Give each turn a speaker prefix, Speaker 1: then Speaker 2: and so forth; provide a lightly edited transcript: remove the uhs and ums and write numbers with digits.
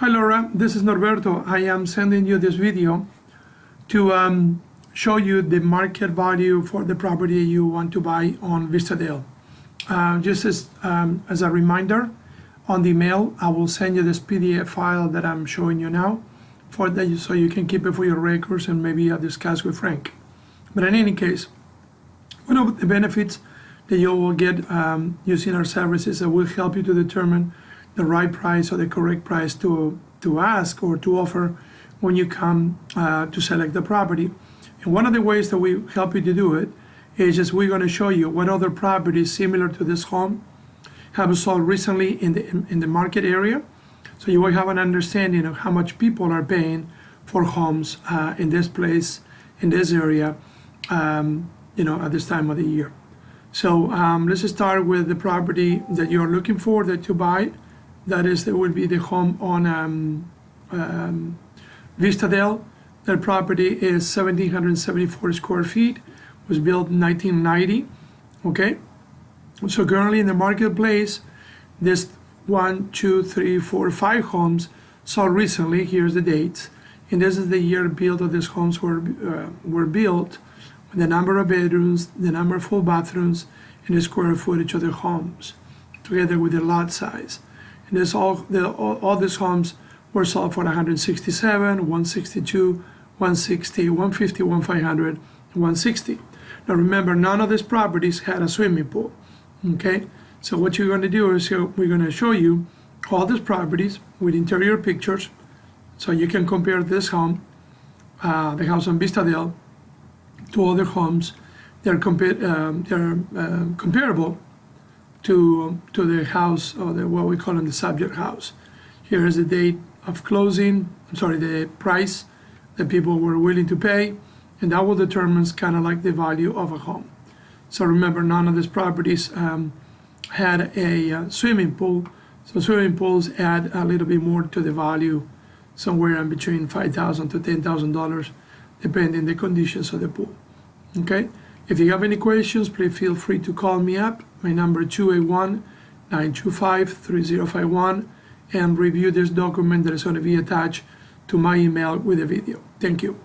Speaker 1: Hi Laura, this is Norberto. I am sending you this video to show you the market value for the property you want to buy on Vistadale. Just as a reminder, on the email I will send you this PDF file that I'm showing you now for that, so you can keep it for your records and maybe discuss with Frank. But in any case, one of the benefits that you will get using our services that will help you to determine the right price or the correct price to ask or to offer when you come to select the property. And one of the ways that we help you to do it is just we're going to show you what other properties similar to this home have sold recently in the market area, so you will have an understanding of how much people are paying for homes in this place, in this area, at this time of the year. So let's start with the property that you're looking for that to buy. That would be the home on Vistadale. That property is 1,774 square feet. Was built in 1990. Okay. So currently in the marketplace, this 1, 2, 3, 4, 5 homes sold recently. Here's the dates, and this is the year built of these homes were built, with the number of bedrooms, the number of full bathrooms, and the square footage of the homes, together with the lot size. And this all these homes were sold for 167, 162, 160, 150, 500, and 160. Now remember, none of these properties had a swimming pool. Okay, so what you're going to do is we're going to show you all these properties with interior pictures, so you can compare this home, the house on Vistadale, to other homes. They're comparable to the house, or what we call in the subject house. Here is the date of closing. The price that people were willing to pay, and that will determine kind of like the value of a home. So remember, none of these properties had a swimming pool. So swimming pools add a little bit more to the value, somewhere in between $5,000 to $10,000, depending the conditions of the pool. Okay. If you have any questions, please feel free to call me up. My number is 281-925-3051, and review this document that is going to be attached to my email with a video. Thank you.